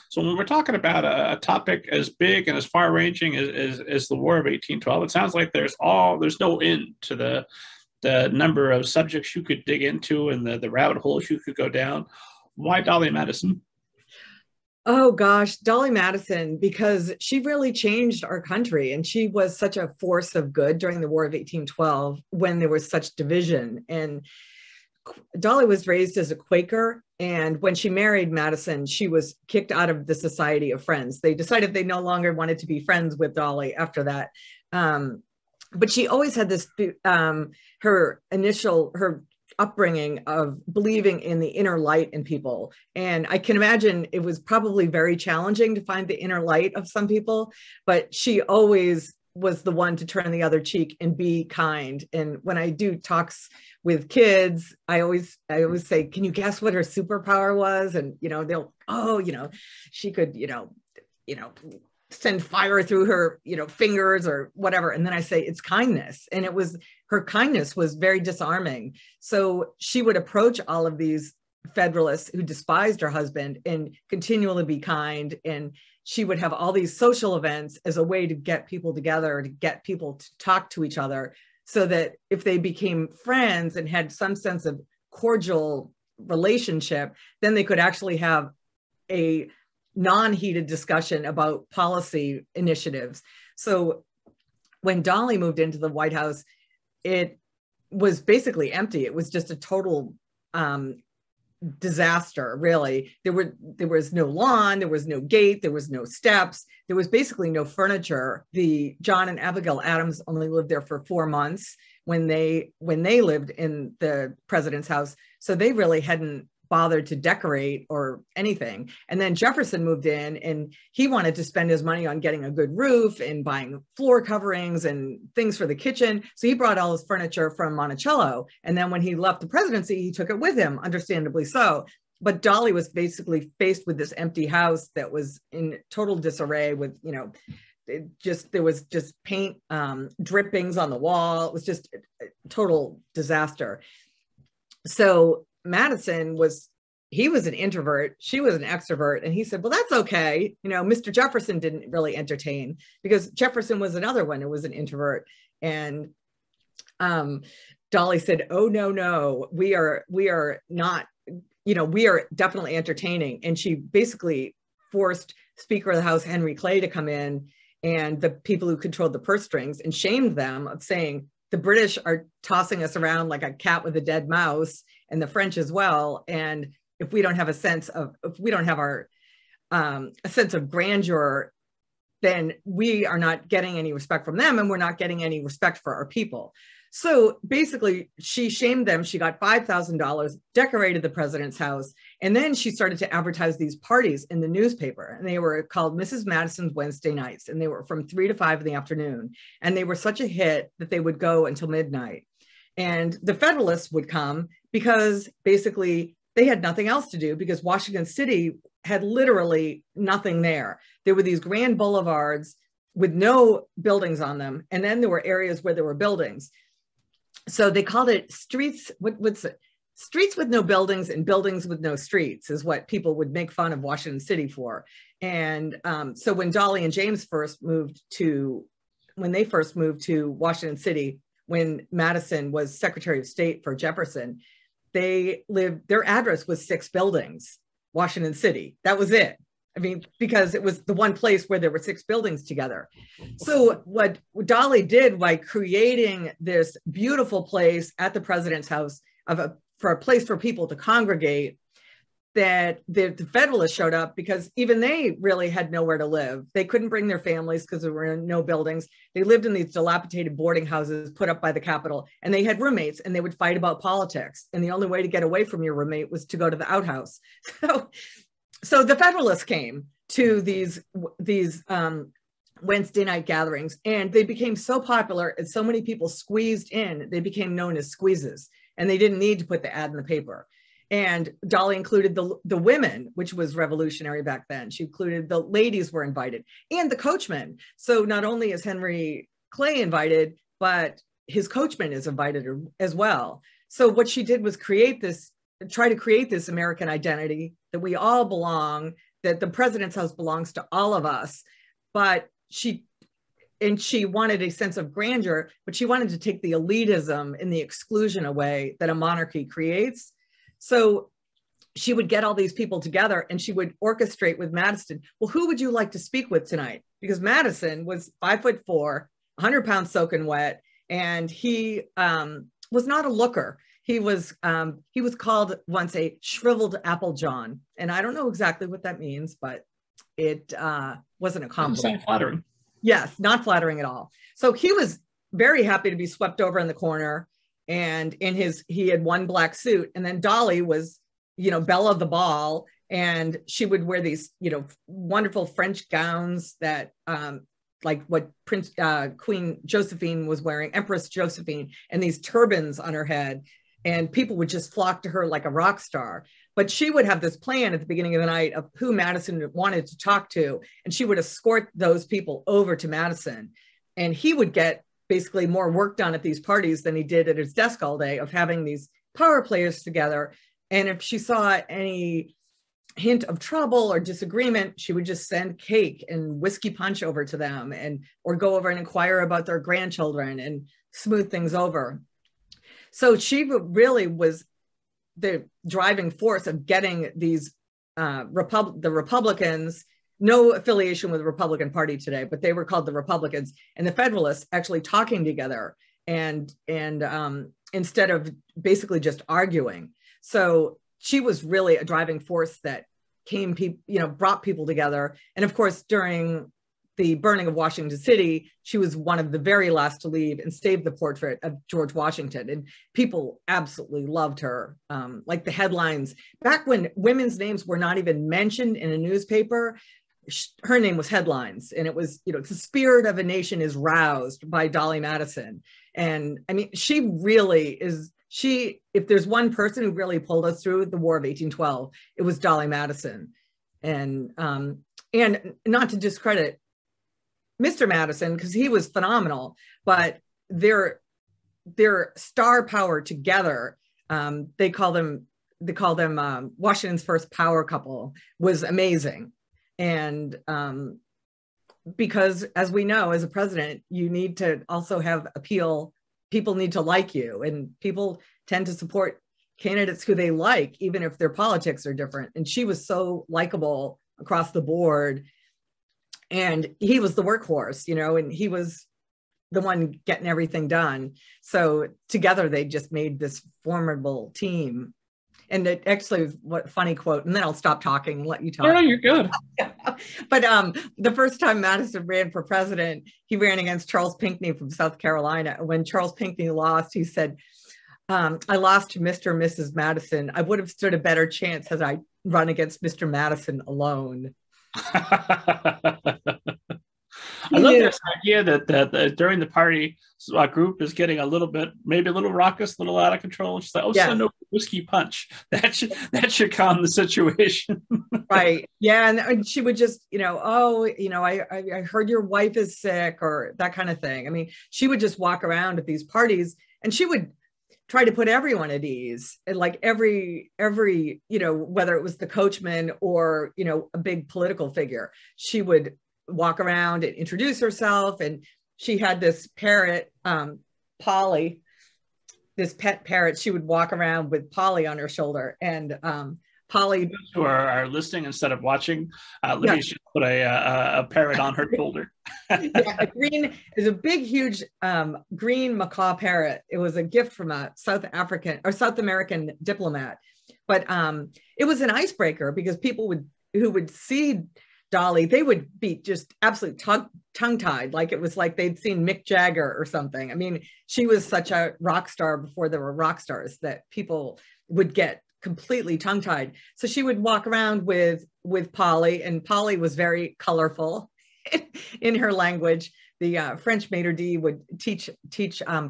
So when we're talking about a topic as big and as far-ranging as the War of 1812, it sounds like there's no end to the number of subjects you could dig into and the rabbit holes you could go down. Why Dolley Madison? Oh gosh, Dolley Madison, because she really changed our country and she was such a force of good during the War of 1812 when there was such division. And Dolley was raised as a Quaker. And when she married Madison, she was kicked out of the Society of Friends. They decided they no longer wanted to be friends with Dolley after that. But she always had this, her upbringing of believing in the inner light in people. And I can imagine it was probably very challenging to find the inner light of some people, but she always was the one to turn the other cheek and be kind. And when I do talks with kids, I always say, can you guess what her superpower was? And, she could, send fire through her, fingers or whatever. And then I say, it's kindness. And her kindness was very disarming. So she would approach all of these Federalists who despised her husband and continually be kind. And she would have all these social events as a way to get people together, to get people to talk to each other, so that if they became friends and had some sense of cordial relationship, then they could actually have a non-heated discussion about policy initiatives. So when Dolley moved into the White House, it was basically empty. It was just a total disaster, really. There was no lawn, there was no gate, there was no steps, there was basically no furniture. The John and Abigail Adams only lived there for 4 months when they lived in the president's house. So they really hadn't bothered to decorate or anything. And then Jefferson moved in and he wanted to spend his money on getting a good roof and buying floor coverings and things for the kitchen. So he brought all his furniture from Monticello. And then when he left the presidency, he took it with him, understandably so. But Dolley was basically faced with this empty house that was in total disarray with, there was just paint drippings on the wall. It was just a total disaster. So Madison was an introvert, she was an extrovert, and he said, well, that's okay. Mr. Jefferson didn't really entertain, because Jefferson was another one who was an introvert. And Dolley said, oh, no, we are not, we are definitely entertaining. And she basically forced Speaker of the House Henry Clay to come in, and the people who controlled the purse strings, and shamed them of saying, the British are tossing us around like a cat with a dead mouse, and the French as well. And if we don't have a sense of grandeur, then we are not getting any respect from them, and we're not getting any respect for our people. So basically, she shamed them. She got $5,000, decorated the president's house, and then she started to advertise these parties in the newspaper. And they were called Mrs. Madison's Wednesday Nights, and they were from 3 to 5 in the afternoon. And they were such a hit that they would go until midnight. And the Federalists would come because basically they had nothing else to do, because Washington City had literally nothing there. There were these grand boulevards with no buildings on them. And then there were areas where there were buildings. So they called it streets. What's it? Streets with no buildings and buildings with no streets is what people would make fun of Washington City for. And so when Dolley and James first moved to Washington City, when Madison was Secretary of State for Jefferson, their address was 6 buildings, Washington City. That was it. I mean, because it was the one place where there were 6 buildings together. So what Dolley did by creating this beautiful place at the president's house for a place for people to congregate, that the Federalists showed up, because even they really had nowhere to live. They couldn't bring their families because there were no buildings. They lived in these dilapidated boarding houses put up by the Capitol, and they had roommates, and they would fight about politics. And the only way to get away from your roommate was to go to the outhouse. So the Federalists came to these Wednesday night gatherings, and they became so popular and so many people squeezed in, they became known as squeezes, and they didn't need to put the ad in the paper. And Dolley included the women, which was revolutionary back then. She included the ladies were invited, and the coachmen. So not only is Henry Clay invited, but his coachman is invited as well. So what she did was try to create this American identity that we all belong, that the president's house belongs to all of us. But she wanted a sense of grandeur, but she wanted to take the elitism and the exclusion away that a monarchy creates. So she would get all these people together and she would orchestrate with Madison. Well, who would you like to speak with tonight? Because Madison was 5'4", 100 pounds soaking wet, and he was not a looker. He was called once a shriveled Applejawn, and I don't know exactly what that means, but it wasn't a compliment. Doesn't sound flattering. Yes, not flattering at all. So he was very happy to be swept over in the corner, and he had one black suit, and then Dolley was, belle of the ball, and she would wear these, wonderful French gowns that, like what Queen Josephine was wearing, Empress Josephine, and these turbans on her head, and people would just flock to her like a rock star. But she would have this plan at the beginning of the night of who Madison wanted to talk to, and she would escort those people over to Madison, and he would get basically more work done at these parties than he did at his desk all day of having these power players together. And if she saw any hint of trouble or disagreement, she would just send cake and whiskey punch over to them, or go over and inquire about their grandchildren and smooth things over. So she really was the driving force of getting these the Republicans, no affiliation with the Republican Party today, but they were called the Republicans, and the Federalists actually talking together and instead of basically just arguing. So she was really a driving force that brought people together. And of course, during the burning of Washington City, she was one of the very last to leave and save the portrait of George Washington. And people absolutely loved her. Like the headlines, back when women's names were not even mentioned in a newspaper, her name was headlines. And it was, the spirit of a nation is roused by Dolley Madison. And I mean, she really is, if there's one person who really pulled us through the War of 1812, it was Dolley Madison. And not to discredit Mr. Madison, because he was phenomenal, but their star power together, they call them Washington's first power couple, was amazing. And because, as we know, as a president, you need to also have appeal. People need to like you, and people tend to support candidates who they like, even if their politics are different. And she was so likable across the board. And he was the workhorse, and he was the one getting everything done. So together they just made this formidable team. And it actually, what funny quote, and then I'll stop talking and let you talk. No, you're good. But the first time Madison ran for president, he ran against Charles Pinckney from South Carolina. When Charles Pinckney lost, he said, I lost to Mr. and Mrs. Madison. I would have stood a better chance had I run against Mr. Madison alone. I love this idea that during the party, group is getting maybe a little raucous, a little out of control. She's like, send over whiskey punch. That should calm the situation. Right. Yeah. And she would just, I heard your wife is sick, or that kind of thing. I mean, she would just walk around at these parties and she would try to put everyone at ease, and like every whether it was the coachman or a big political figure, she would walk around and introduce herself. And she had this parrot, Polly, this pet parrot. She would walk around with Polly on her shoulder, and Polly, who are listening instead of watching, Libby should put a parrot on her shoulder. Is a big, huge green macaw parrot. It was a gift from a South American diplomat, but it was an icebreaker, because people who would see Dolley, they would be just absolutely tongue-tied, like it was like they'd seen Mick Jagger or something. I mean, she was such a rock star before there were rock stars that people would get completely tongue-tied. So she would walk around with Polly, and Polly was very colorful in her language. The French maitre d' would teach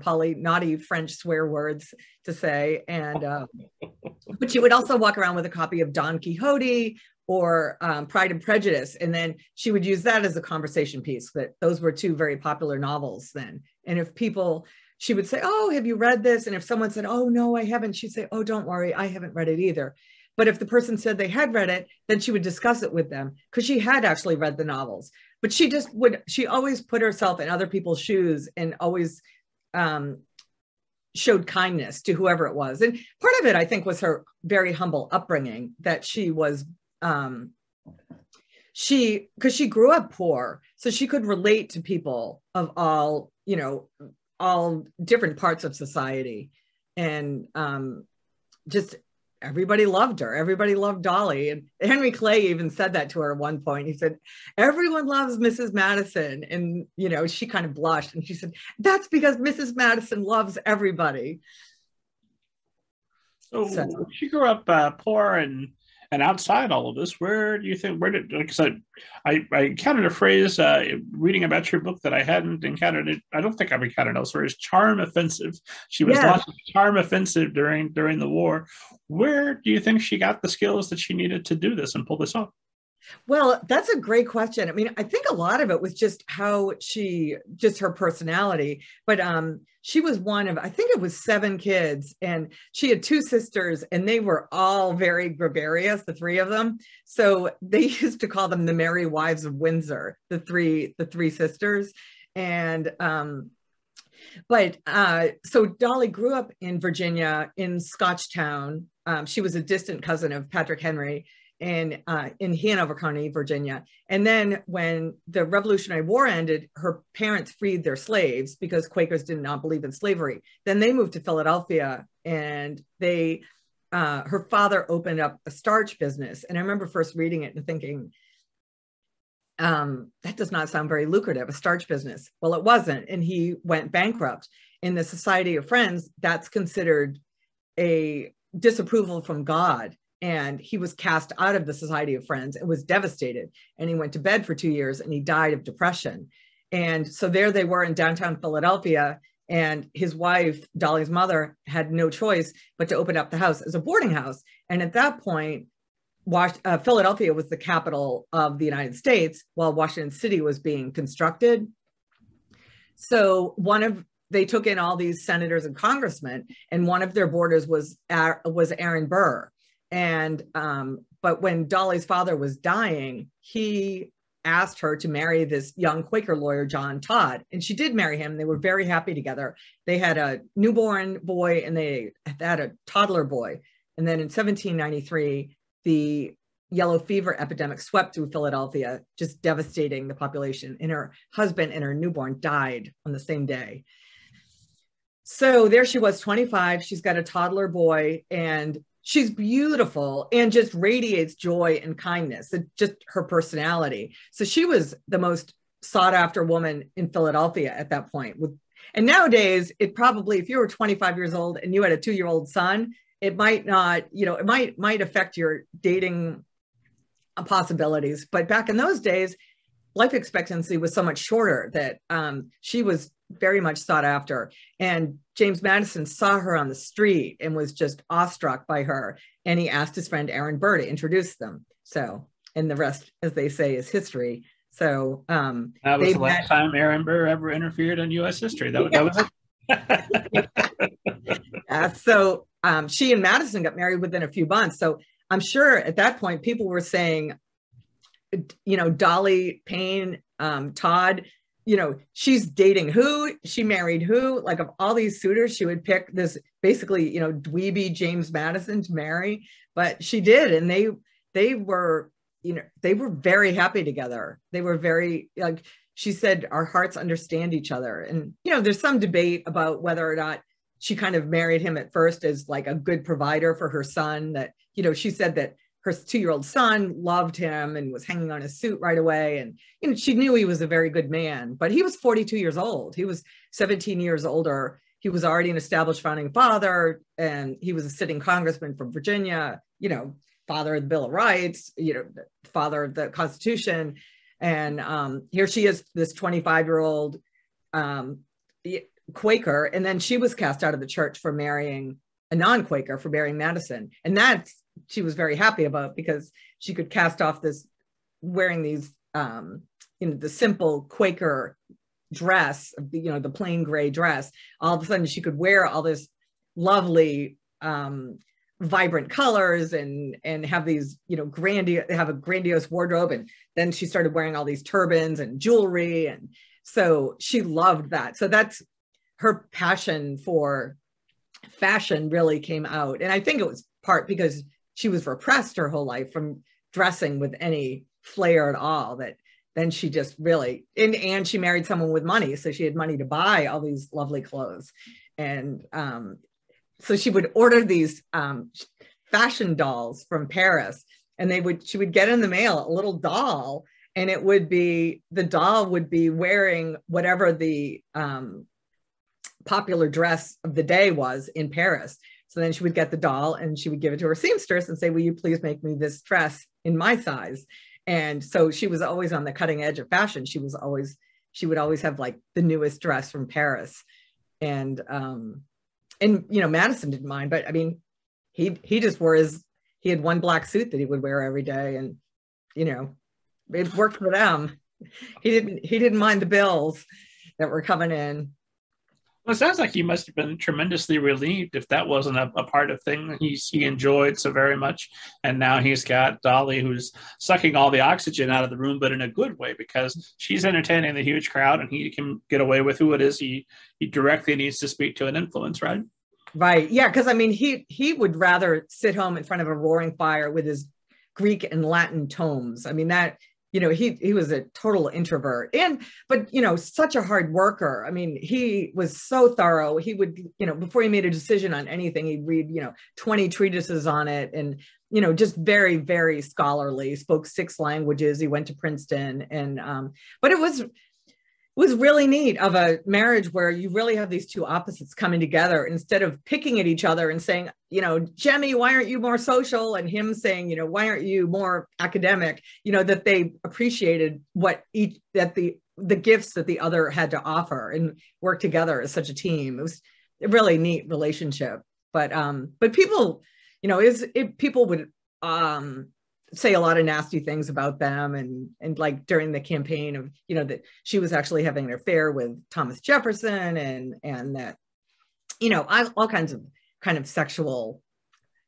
Polly naughty French swear words to say, and but she would also walk around with a copy of Don Quixote or Pride and Prejudice, and then she would use that as a conversation piece. That those were two very popular novels then. And if she would say, "Oh, have you read this?" And if someone said, "Oh, no, I haven't," she'd say, "Oh, don't worry, I haven't read it either." But if the person said they had read it, then she would discuss it with them because she had actually read the novels. But she always put herself in other people's shoes and always showed kindness to whoever it was. And part of it, I think, was her very humble upbringing, that she was, because she grew up poor, so she could relate to people of all, all different parts of society. And just everybody loved her. Everybody loved Dolley. And Henry Clay even said that to her at one point. He said, everyone loves Mrs. Madison. And, she kind of blushed. And she said, that's because Mrs. Madison loves everybody. So she grew up poor and outside all of this. Where do you think, like I encountered a phrase reading about your book that I hadn't encountered it. I don't think I've encountered elsewhere, is charm offensive. She was launching charm offensive during the war. Where do you think she got the skills that she needed to do this and pull this off? Well, that's a great question. I mean, I think a lot of it was just her personality, but she was one of, I think it was 7 kids, and she had 2 sisters, and they were all very gregarious, the 3 of them. So they used to call them the Merry Wives of Windsor, the three sisters. And, so Dolley grew up in Virginia, in Scotchtown. She was a distant cousin of Patrick Henry, in Hanover County, Virginia. And then when the Revolutionary War ended, her parents freed their slaves because Quakers did not believe in slavery. Then they moved to Philadelphia, and her father opened up a starch business. And I remember first reading it and thinking, that does not sound very lucrative, a starch business. Well, it wasn't. And he went bankrupt. In the Society of Friends, that's considered a disapproval from God. And he was cast out of the Society of Friends and was devastated. And he went to bed for 2 years, and he died of depression. And so there they were in downtown Philadelphia, and his wife, Dolley's mother, had no choice but to open up the house as a boarding house. And at that point, Philadelphia was the capital of the United States while Washington City was being constructed. So they took in all these senators and congressmen, and one of their boarders was Aaron Burr. And, but when Dolley's father was dying, he asked her to marry this young Quaker lawyer, John Todd. And she did marry him. They were very happy together. They had a newborn boy, and they had a toddler boy. And then in 1793, the yellow fever epidemic swept through Philadelphia, just devastating the population. And her husband and her newborn died on the same day. So there she was, 25. She's got a toddler boy, and she's beautiful and just radiates joy and kindness. It's just her personality. So she was the most sought after woman in Philadelphia at that point. And nowadays, it probably, if you were 25 years old and you had a 2-year-old son, it might not, it might affect your dating possibilities. But back in those days, life expectancy was so much shorter that she was very much sought after. And James Madison saw her on the street and was just awestruck by her. And he asked his friend Aaron Burr to introduce them. So, and the rest, as they say, is history. So that was the last time Aaron Burr ever interfered in U.S. history. That was it. So she and Madison got married within a few months. So I'm sure at that point, people were saying, Dolley, Payne, Todd, she's dating who, she married who, like of all these suitors, she would pick this basically, dweeby James Madison to marry, but she did. And they were very happy together. They were very, like she said, our hearts understand each other. And, there's some debate about whether or not she kind of married him at first as like a good provider for her son, that, she said that her 2-year-old son loved him and was hanging on his suit right away. And, she knew he was a very good man, but he was 42 years old. He was 17 years older. He was already an established founding father, and he was a sitting congressman from Virginia, father of the Bill of Rights, father of the Constitution. And here she is, this 25-year-old Quaker. And then she was cast out of the church for marrying a non-Quaker, for marrying Madison. And she was very happy about, because she could cast off this wearing these, the simple Quaker dress, the plain gray dress. All of a sudden she could wear all this lovely vibrant colors and have these, you know, have a grandiose wardrobe. And then she started wearing all these turbans and jewelry. And so she loved that. So that's her passion for fashion really came out. And I think it was part because she was repressed her whole life from dressing with any flair at all, that then she just really, and she married someone with money. So she had money to buy all these lovely clothes. And so she would order these fashion dolls from Paris, and she would get in the mail a little doll, and the doll would be wearing whatever the popular dress of the day was in Paris. So then she would get the doll and she would give it to her seamstress and say, will you please make me this dress in my size? And so she was always on the cutting edge of fashion. She would always have like the newest dress from Paris. And you know, Madison didn't mind, but I mean, he just wore he had one black suit that he would wear every day. And, you know, it worked for them. He didn't mind the bills that were coming in. Well, it sounds like he must have been tremendously relieved if that wasn't a part of thing he enjoyed so very much. And now he's got Dolley, who's sucking all the oxygen out of the room, but in a good way, because she's entertaining the huge crowd and he can get away with who it is he directly needs to speak to and influence, right? Right. Yeah. Because I mean, he would rather sit home in front of a roaring fire with his Greek and Latin tomes. I mean, that, you know, he was a total introvert, but, you know, such a hard worker. I mean, he was so thorough. He would, you know, before he made a decision on anything, he'd read, you know, 20 treatises on it, and, you know, just very, very scholarly. He spoke 6 languages. He went to Princeton, and, but it was really neat of a marriage where you really have these two opposites coming together instead of picking at each other and saying, you know, Jemmy, why aren't you more social? And him saying, you know, why aren't you more academic? You know, that they appreciated the gifts that the other had to offer and work together as such a team. It was a really neat relationship. But people, you know, people would say a lot of nasty things about them, and like during the campaign of, you know, that she was actually having an affair with Thomas Jefferson, and that, you know, all kinds of kind of sexual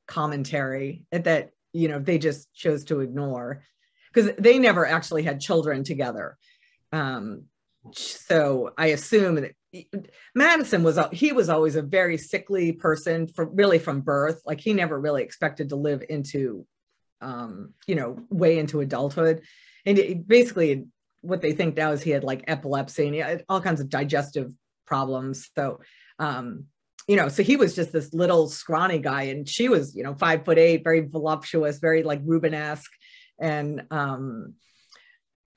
commentary that, you know, they just chose to ignore because they never actually had children together. So I assume that Madison was always a very sickly person from birth. Like he never really expected to live into you know, way into adulthood. And basically what they think now is he had like epilepsy and he had all kinds of digestive problems. So, you know, so he was just this little scrawny guy, and she was, you know, 5'8", very voluptuous, very like Rubenesque, and,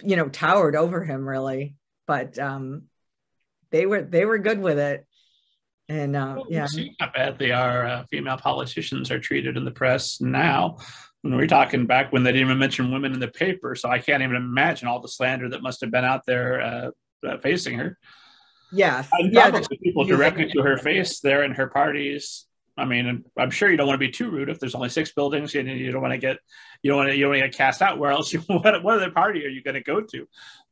you know, towered over him really, but, they were good with it. And, yeah. See how badly our female politicians are treated in the press now. When we're talking back when they didn't even mention women in the paper, so I can't even imagine all the slander that must have been out there facing her. Yes, and probably people directly to her face there in her parties. I mean, I'm sure you don't want to be too rude if there's only 6 buildings and you don't want to get cast out. Where else? What other party are you going to go to?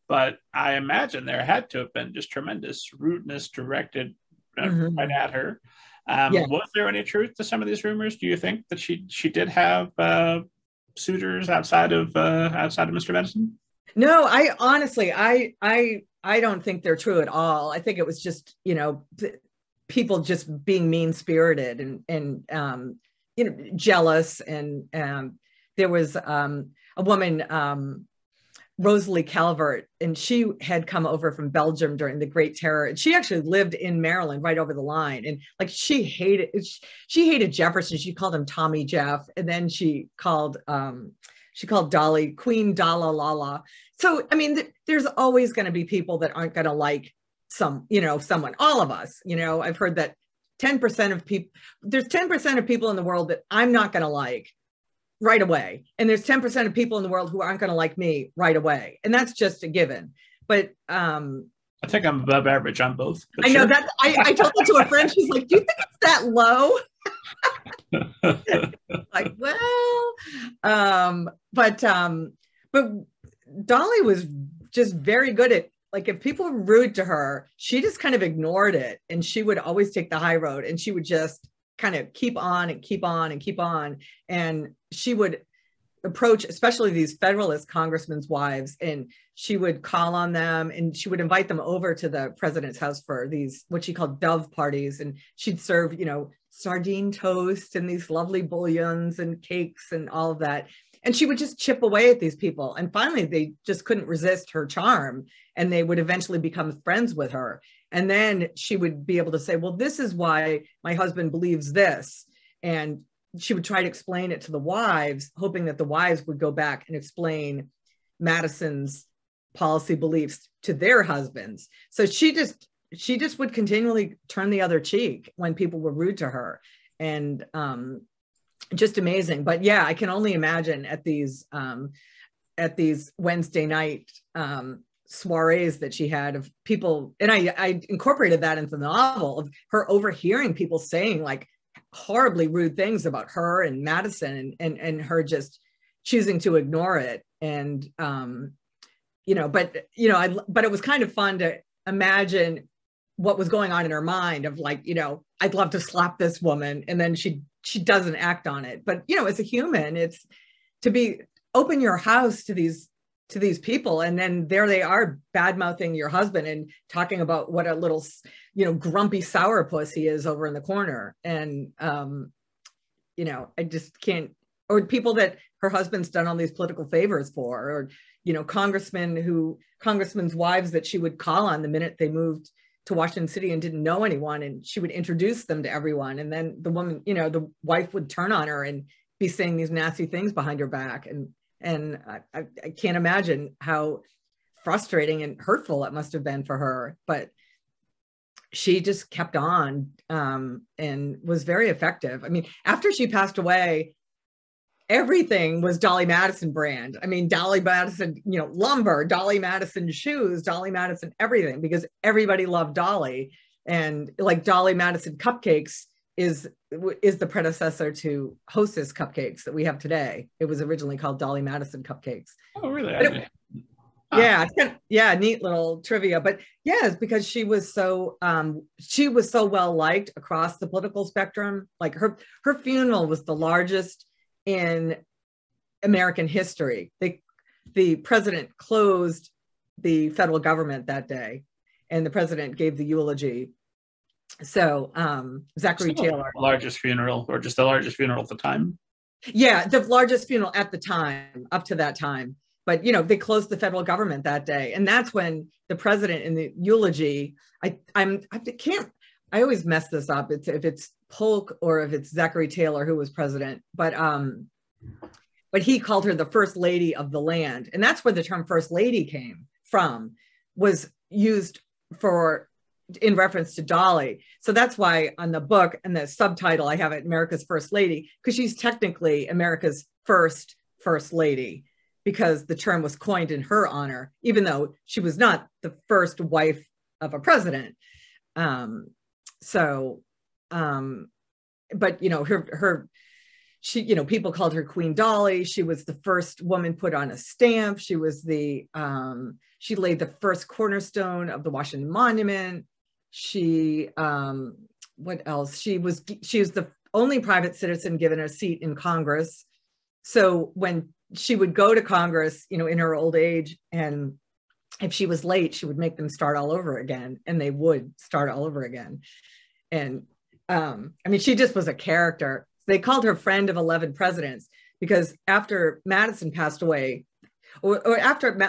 But I imagine there had to have been just tremendous rudeness directed right at her. Was there any truth to some of these rumors? Do you think that she did have suitors outside of Mr. Madison? No, I honestly, I don't think they're true at all. I think it was just, you know, people just being mean-spirited and you know, jealous. And there was a woman, Rosalie Calvert, and she had come over from Belgium during the Great Terror, and she actually lived in Maryland right over the line. And like she hated Jefferson. She called him Tommy Jeff, and then she called Dolley Queen Dalla Lala. So I mean, there's always going to be people that aren't going to like someone. All of us, you know, I've heard that 10% of people. There's 10% of people in the world that I'm not going to like right away. And there's 10% of people in the world who aren't going to like me right away. And that's just a given. But I think I'm above average on both. I know that I told that to a friend. She's like, do you think it's that low? Like, well, but Dolley was just very good at, like, if people were rude to her, she just kind of ignored it. And she would always take the high road, and she would just kind of keep on and keep on and keep on. And she would approach, especially these Federalist congressmen's wives, and she would call on them and she would invite them over to the president's house for these, what she called dove parties. And she'd serve, you know, sardine toast and these lovely bouillons and cakes and all of that. And she would just chip away at these people. And finally, they just couldn't resist her charm. And they would eventually become friends with her. And then she would be able to say, well, this is why my husband believes this. And she would try to explain it to the wives, hoping that the wives would go back and explain Madison's policy beliefs to their husbands. So she just would continually turn the other cheek when people were rude to her. And just amazing. But yeah, I can only imagine at these Wednesday night soirees that she had of people, and I incorporated that into the novel, of her overhearing people saying like horribly rude things about her and Madison, and her just choosing to ignore it. And you know, but it was kind of fun to imagine what was going on in her mind of like, you know, I'd love to slap this woman, and then she doesn't act on it. But you know, as a human, it's to open your house to these people, and then there they are bad mouthing your husband and talking about what a little, you know, grumpy sourpuss he is over in the corner. And you know, I just can't. Or people that her husband's done all these political favors for, or you know, congressmen's wives that she would call on the minute they moved to Washington City and didn't know anyone, and she would introduce them to everyone. And then the woman, you know, the wife would turn on her and be saying these nasty things behind her back. And I can't imagine how frustrating and hurtful it must have been for her. But she just kept on and was very effective. I mean, after she passed away, everything was Dolley Madison brand. I mean, Dolley Madison, you know, lumber, Dolley Madison shoes, Dolley Madison everything, because everybody loved Dolley. And like Dolley Madison cupcakes is the predecessor to Hostess cupcakes that we have today. It was originally called Dolley Madison cupcakes. Oh, really? Yeah, it's kind of, neat little trivia. But yeah, it's because she was so well liked across the political spectrum. Like her funeral was the largest in American history. The president closed the federal government that day, and the president gave the eulogy. So Zachary Taylor. Largest funeral, or just the largest funeral at the time? Yeah, the largest funeral at the time, up to that time. But, you know, they closed the federal government that day. And that's when the president in the eulogy, I always mess this up. If it's Polk or if it's Zachary Taylor, who was president, but he called her the first lady of the land. And that's where the term first lady came from, was used in reference to Dolley. So that's why on the book and the subtitle, I have it America's First Lady, because she's technically America's first lady, because the term was coined in her honor, even though she was not the first wife of a president. But you know, she, you know, people called her Queen Dolley. She was the first woman put on a stamp. She was she laid the first cornerstone of the Washington Monument. She, what else? She was the only private citizen given a seat in Congress. So when she would go to Congress, you know, in her old age, and if she was late, she would make them start all over again, and they would start all over again. And I mean, she just was a character. They called her friend of 11 presidents, because after Madison passed away, or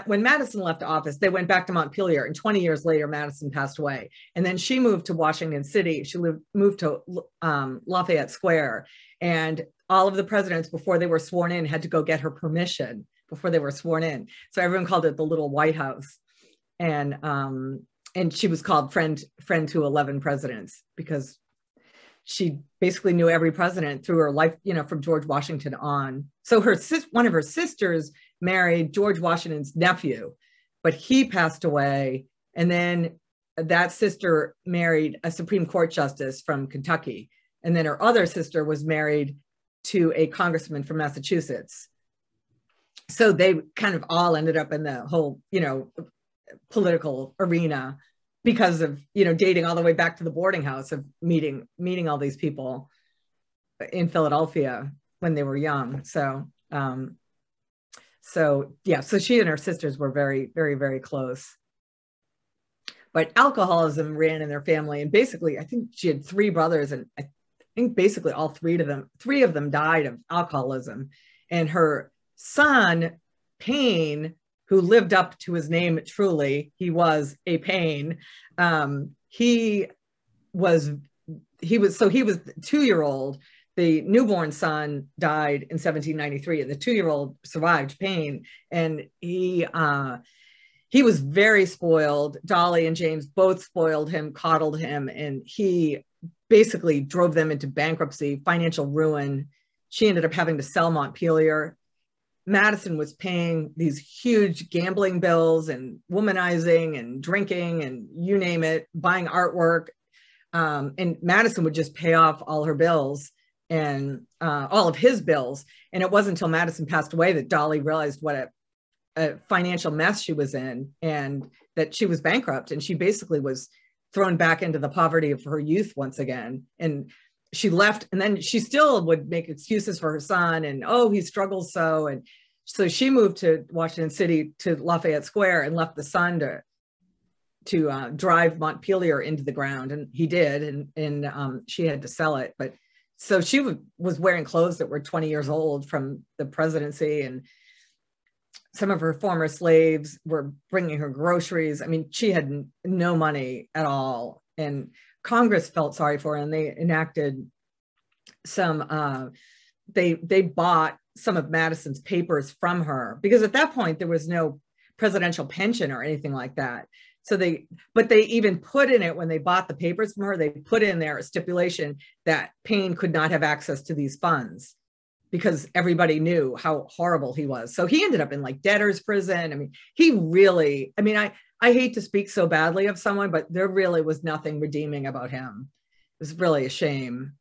when Madison left office, they went back to Montpelier, and 20 years later, Madison passed away. And then she moved to Washington City. She moved to Lafayette Square, and all of the presidents, before they were sworn in, had to go get her permission before they were sworn in. So everyone called it the Little White House. And she was called friend to 11 presidents, because she basically knew every president through her life, you know, from George Washington on. So one of her sisters married George Washington's nephew, but he passed away. And then that sister married a Supreme Court justice from Kentucky. And then her other sister was married to a congressman from Massachusetts. So they kind of all ended up in the whole, you know, political arena, because of, you know, dating all the way back to the boarding house, of meeting all these people. in Philadelphia when they were young. So yeah, so she and her sisters were very, very, very close. But alcoholism ran in their family, and basically, I think she had 3 brothers, and I think basically all 3 of them died of alcoholism. And her son, Payne, who lived up to his name truly, he was a Payne. He was 2-year-old. The newborn son died in 1793, and the 2-year-old survived Payne. And he was very spoiled. Dolley and James both spoiled him, coddled him, and he basically drove them into bankruptcy, financial ruin. She ended up having to sell Montpelier. Madison was paying these huge gambling bills and womanizing and drinking and you name it, buying artwork. And Madison would just pay off all her bills and all of his bills. And it wasn't until Madison passed away that Dolley realized what a financial mess she was in, and that she was bankrupt, and she basically was thrown back into the poverty of her youth once again. And she left, and then she still would make excuses for her son, and he struggles so. And so she moved to Washington City, to Lafayette Square, and left the son to drive Montpelier into the ground, and he did, and she had to sell it. But so she was wearing clothes that were 20 years old from the presidency, and some of her former slaves were bringing her groceries. I mean, she had no money at all, and Congress felt sorry for her, and they enacted some, they bought some of Madison's papers from her, because at that point there was no presidential pension or anything like that. So they even put in it, when they bought the papers from her, they put in there a stipulation that Payne could not have access to these funds, because everybody knew how horrible he was. So he ended up in like debtor's prison. I mean, he really, I mean, I hate to speak so badly of someone, but there really was nothing redeeming about him. It was really a shame.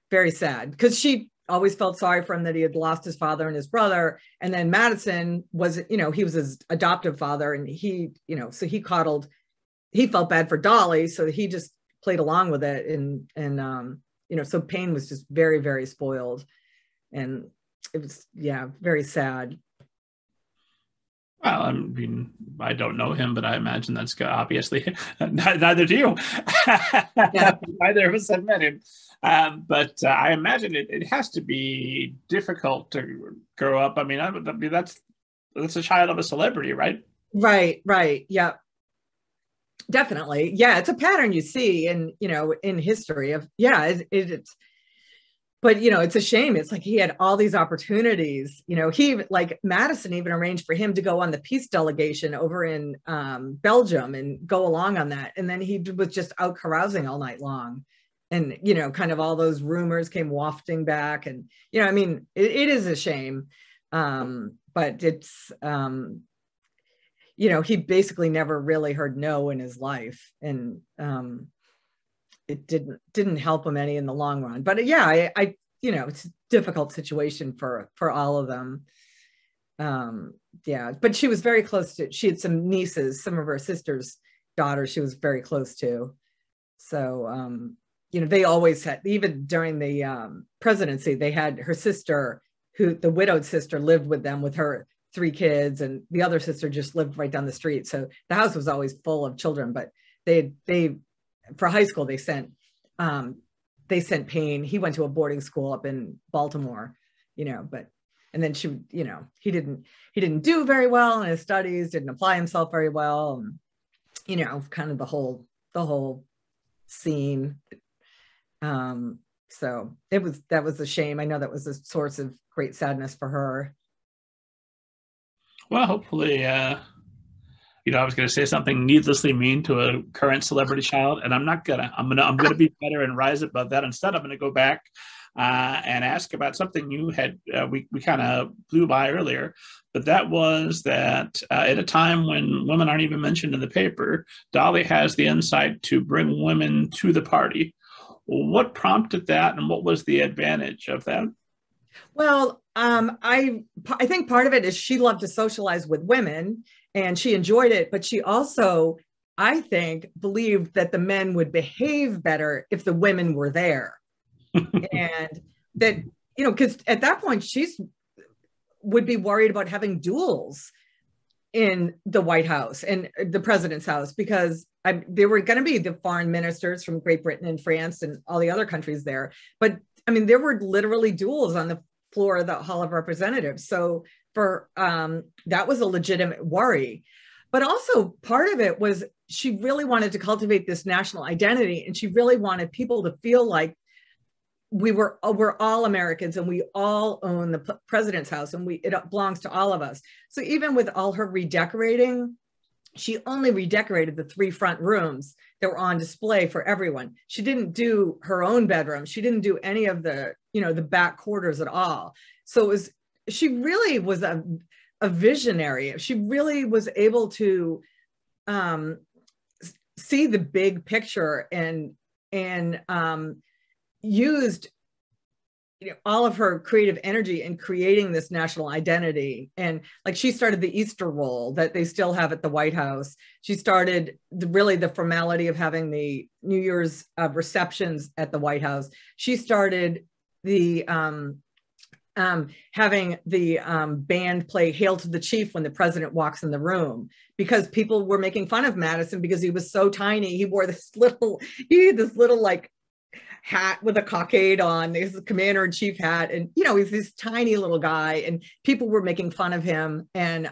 Very sad, because she always felt sorry for him, that he had lost his father and his brother. And then Madison was, he was his adoptive father, and he, so he coddled, he felt bad for Dolley, so he just played along with it. And so Payne was just very, very spoiled. And it was, yeah, very sad. Well, I mean, I don't know him, but I imagine that's obviously neither do you. Yeah. Neither of us have met him. But I imagine it has to be difficult to grow up. I mean, that's a child of a celebrity, right? Right. Yeah, definitely. Yeah, it's a pattern you see in history of, it's. But, it's a shame. It's like he had all these opportunities. Madison even arranged for him to go on the peace delegation over in Belgium and go along on that. And then he was just out carousing all night long. And, kind of all those rumors came wafting back. And, I mean, it is a shame. But it's, he basically never really heard no in his life. And, it didn't help him any in the long run. But yeah, I it's a difficult situation for all of them. Yeah, but she was very close to, she had some nieces, some of her sister's daughters she was very close to. So, they always had, even during the presidency, they had her sister, the widowed sister, lived with them with her 3 kids, and the other sister just lived right down the street. So the house was always full of children. But they for high school, they sent Payne. He went to a boarding school up in Baltimore, and then he didn't do very well in his studies, didn't apply himself very well. And, kind of the whole scene. So that was a shame. I know that was a source of great sadness for her. Well, hopefully, I was going to say something needlessly mean to a current celebrity child, and I'm not gonna. I'm gonna be better and rise above that. Instead, I'm going to go back and ask about something you had. We kind of blew by earlier, but that was that at a time when women aren't even mentioned in the paper, Dolley has the insight to bring women to the party. What prompted that, and what was the advantage of that? Well, I think part of it is she loved to socialize with women, and she enjoyed it, but she also, I think, believed that the men would behave better if the women were there. And that, you know, because at that point she's would be worried about having duels in the White House and the president's house, because there were going to be the foreign ministers from Great Britain and France and all the other countries there. But I mean, there were literally duels on the floor of the Hall of Representatives. So for that was a legitimate worry. But also part of it was she really wanted to cultivate this national identity, and she really wanted people to feel like we're all Americans and we all own the president's house, and it belongs to all of us. So even with all her redecorating, she only redecorated the 3 front rooms that were on display for everyone. She didn't do her own bedroom. She didn't do any of the, you know, the back quarters at all. So she really was a visionary. She really was able to see the big picture and used, you know, all of her creative energy in creating this national identity. And like, she started the Easter roll that they still have at the White House. She started the formality of having the New Year's receptions at the White House. She started the having the band play Hail to the Chief when the president walks in the room, because people were making fun of Madison because he was so tiny. He wore this little like hat with a cockade on, his commander-in-chief hat, and you know, he's this tiny little guy, and people were making fun of him. And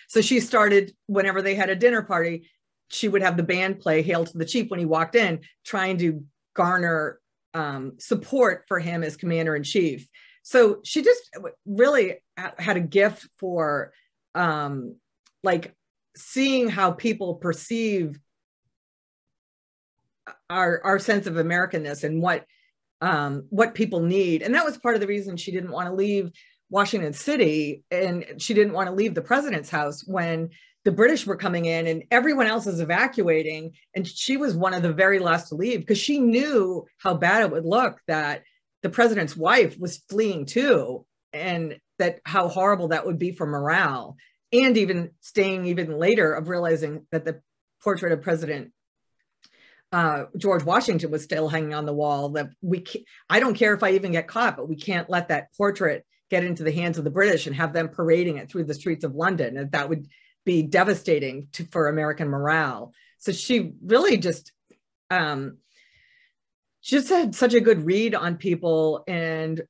so she started, whenever they had a dinner party, she would have the band play Hail to the Chief when he walked in, trying to garner support for him as commander-in-chief. So she just really had a gift for like seeing how people perceive our sense of Americanness and what people need. And that was part of the reason she didn't want to leave Washington City, and she didn't want to leave the president's house when the British were coming in and everyone else is evacuating. And she was one of the very last to leave, because she knew how bad it would look that the president's wife was fleeing too, and that how horrible that would be for morale. And even staying even later of realizing that the portrait of President George Washington was still hanging on the wall, that I don't care if I even get caught, but we can't let that portrait get into the hands of the British and have them parading it through the streets of London. And that would be devastating for American morale. So she really just had such a good read on people and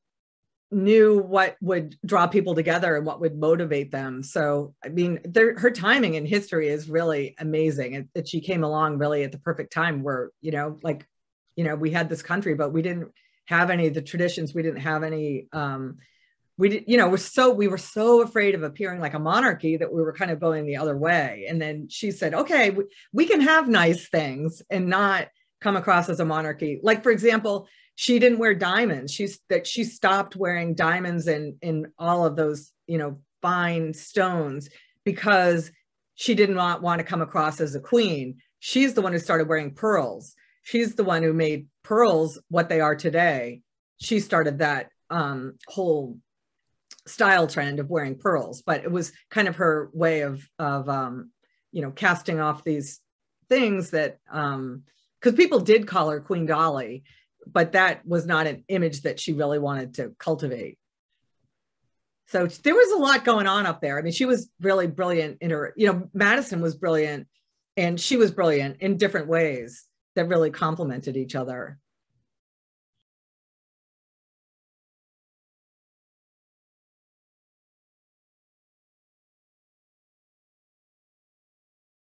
knew what would draw people together and what would motivate them. So, I mean, her timing in history is really amazing. That she came along really at the perfect time where, you know, like, you know, we had this country, but we didn't have any of the traditions. We didn't have any, we were so afraid of appearing like a monarchy that we were kind of going the other way. And then she said, okay, we can have nice things and not come across as a monarchy. Like, for example, she didn't wear diamonds. She stopped wearing diamonds in all of those, you know, fine stones, because she did not want to come across as a queen. She's the one who started wearing pearls. She's the one who made pearls what they are today. She started that whole style trend of wearing pearls, but it was kind of her way of you know, casting off these things that, because people did call her Queen Dolley, but that was not an image that she really wanted to cultivate. So there was a lot going on up there. I mean, she was really brilliant in her, you know, Madison was brilliant and she was brilliant in different ways that really complemented each other.